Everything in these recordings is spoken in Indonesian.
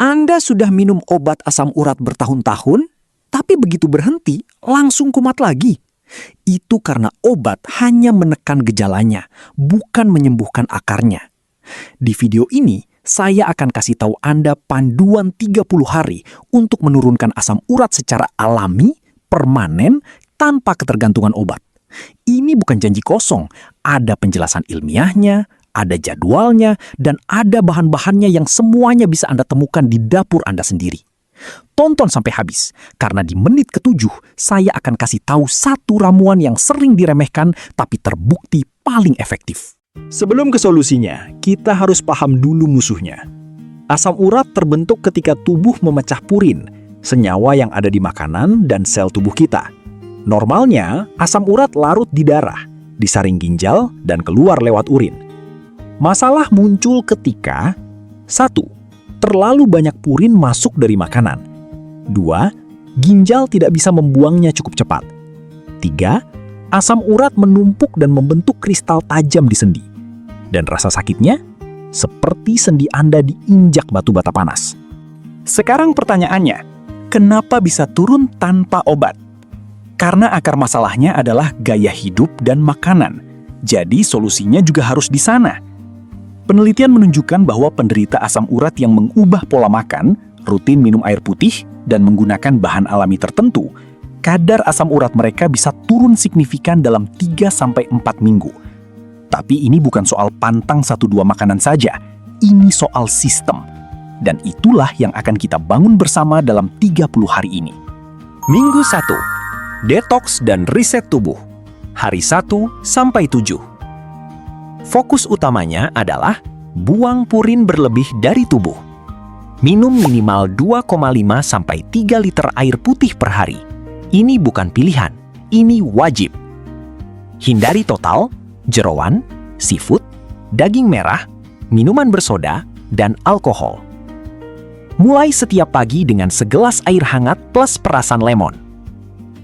Anda sudah minum obat asam urat bertahun-tahun, tapi begitu berhenti, langsung kumat lagi. Itu karena obat hanya menekan gejalanya, bukan menyembuhkan akarnya. Di video ini, saya akan kasih tahu Anda panduan 30 hari untuk menurunkan asam urat secara alami, permanen, tanpa ketergantungan obat. Ini bukan janji kosong, ada penjelasan ilmiahnya, ada jadwalnya, dan ada bahan-bahannya yang semuanya bisa Anda temukan di dapur Anda sendiri. Tonton sampai habis, karena di menit ke-7 saya akan kasih tahu satu ramuan yang sering diremehkan tapi terbukti paling efektif. Sebelum ke solusinya, kita harus paham dulu musuhnya. Asam urat terbentuk ketika tubuh memecah purin, senyawa yang ada di makanan dan sel tubuh kita. Normalnya, asam urat larut di darah, disaring ginjal, dan keluar lewat urin. Masalah muncul ketika 1. Terlalu banyak purin masuk dari makanan. 2. Ginjal tidak bisa membuangnya cukup cepat. 3. Asam urat menumpuk dan membentuk kristal tajam di sendi. Dan rasa sakitnya seperti sendi Anda diinjak batu bata panas. Sekarang pertanyaannya, kenapa bisa turun tanpa obat? Karena akar masalahnya adalah gaya hidup dan makanan. Jadi solusinya juga harus di sana. Penelitian menunjukkan bahwa penderita asam urat yang mengubah pola makan, rutin minum air putih, dan menggunakan bahan alami tertentu, kadar asam urat mereka bisa turun signifikan dalam 3-4 minggu. Tapi ini bukan soal pantang 1-2 makanan saja, ini soal sistem. Dan itulah yang akan kita bangun bersama dalam 30 hari ini. Minggu 1. Detoks dan riset tubuh. Hari 1-7. Fokus utamanya adalah buang purin berlebih dari tubuh. Minum minimal 2,5-3 liter air putih per hari. Ini bukan pilihan, ini wajib. Hindari total, jeroan, seafood, daging merah, minuman bersoda, dan alkohol. Mulai setiap pagi dengan segelas air hangat plus perasan lemon.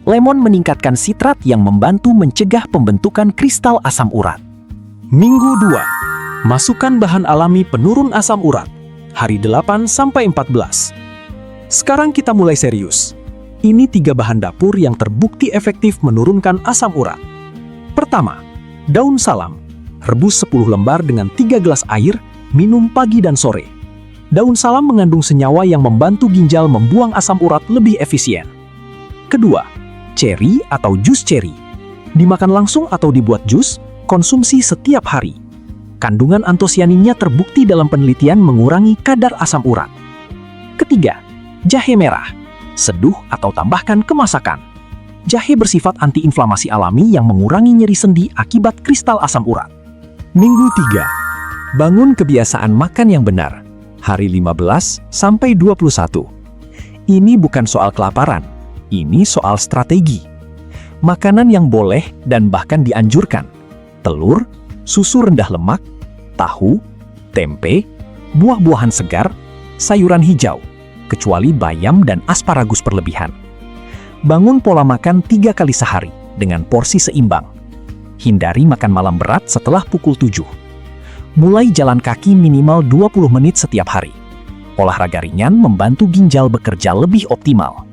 Lemon meningkatkan sitrat yang membantu mencegah pembentukan kristal asam urat. Minggu 2. Masukkan bahan alami penurun asam urat. Hari 8-14. Sekarang kita mulai serius. Ini 3 bahan dapur yang terbukti efektif menurunkan asam urat. Pertama, daun salam. Rebus 10 lembar dengan 3 gelas air, minum pagi dan sore. Daun salam mengandung senyawa yang membantu ginjal membuang asam urat lebih efisien. Kedua, ceri atau jus ceri. Dimakan langsung atau dibuat jus, konsumsi setiap hari. Kandungan antosianinnya terbukti dalam penelitian mengurangi kadar asam urat. Ketiga, jahe merah. Seduh atau tambahkan ke masakan. Jahe bersifat antiinflamasi alami yang mengurangi nyeri sendi akibat kristal asam urat. Minggu 3. Bangun kebiasaan makan yang benar. Hari 15-21. Ini bukan soal kelaparan, ini soal strategi. Makanan yang boleh dan bahkan dianjurkan: telur, susu rendah lemak, tahu, tempe, buah-buahan segar, sayuran hijau, kecuali bayam dan asparagus berlebihan. Bangun pola makan 3 kali sehari dengan porsi seimbang. Hindari makan malam berat setelah pukul 7. Mulai jalan kaki minimal 20 menit setiap hari. Olahraga ringan membantu ginjal bekerja lebih optimal.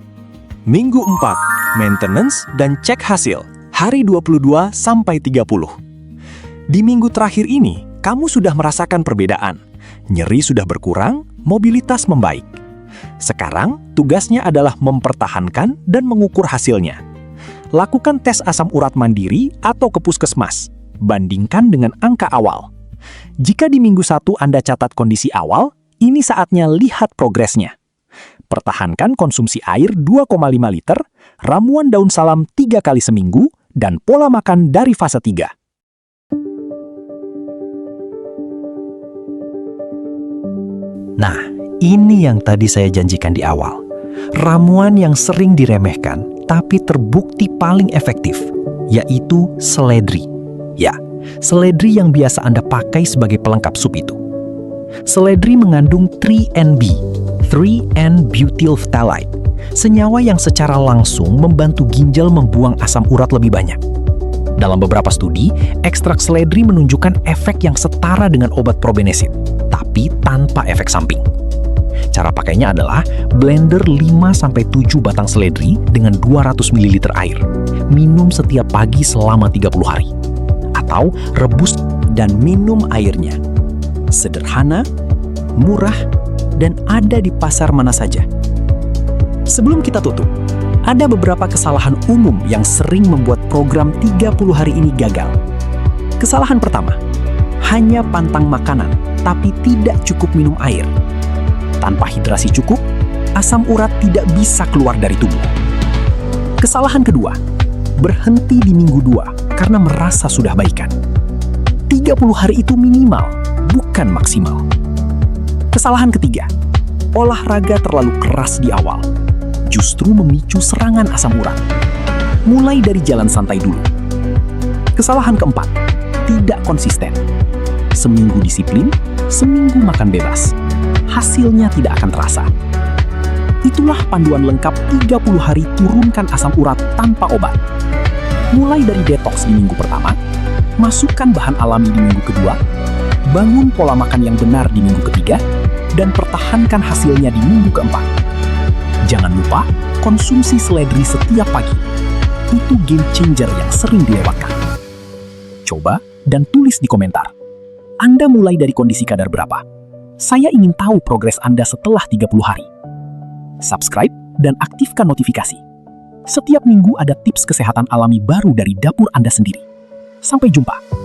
Minggu 4. Maintenance dan cek hasil. Hari 22-30. Di minggu terakhir ini, kamu sudah merasakan perbedaan. Nyeri sudah berkurang, mobilitas membaik. Sekarang, tugasnya adalah mempertahankan dan mengukur hasilnya. Lakukan tes asam urat mandiri atau ke puskesmas. Bandingkan dengan angka awal. Jika di minggu 1 Anda catat kondisi awal, ini saatnya lihat progresnya. Pertahankan konsumsi air 2,5 liter, ramuan daun salam 3 kali seminggu, dan pola makan dari fase 3. Nah, ini yang tadi saya janjikan di awal. Ramuan yang sering diremehkan, tapi terbukti paling efektif, yaitu seledri. Ya, seledri yang biasa Anda pakai sebagai pelengkap sup itu. Seledri mengandung 3NB, 3N-butyl phthalate, senyawa yang secara langsung membantu ginjal membuang asam urat lebih banyak. Dalam beberapa studi, ekstrak seledri menunjukkan efek yang setara dengan obat probenesid, tapi tanpa efek samping. Cara pakainya adalah blender 5-7 batang seledri dengan 200 ml air. Minum setiap pagi selama 30 hari. Atau rebus dan minum airnya. Sederhana, murah, dan ada di pasar mana saja. Sebelum kita tutup, ada beberapa kesalahan umum yang sering membuat program 30 hari ini gagal. Kesalahan pertama, hanya pantang makanan, tapi tidak cukup minum air. Tanpa hidrasi cukup, asam urat tidak bisa keluar dari tubuh. Kesalahan kedua, berhenti di minggu 2 karena merasa sudah baikan. 30 hari itu minimal, bukan maksimal. Kesalahan ketiga, olahraga terlalu keras di awal. Justru memicu serangan asam urat. Mulai dari jalan santai dulu. Kesalahan keempat, tidak konsisten. Seminggu disiplin, seminggu makan bebas. Hasilnya tidak akan terasa. Itulah panduan lengkap 30 hari turunkan asam urat tanpa obat. Mulai dari detoks di minggu pertama, masukkan bahan alami di minggu kedua, bangun pola makan yang benar di minggu ketiga, dan pertahankan hasilnya di minggu keempat. Jangan lupa, konsumsi seledri setiap pagi. Itu game changer yang sering dilewatkan. Coba dan tulis di komentar. Anda mulai dari kondisi kadar berapa? Saya ingin tahu progres Anda setelah 30 hari. Subscribe dan aktifkan notifikasi. Setiap minggu ada tips kesehatan alami baru dari dapur Anda sendiri. Sampai jumpa.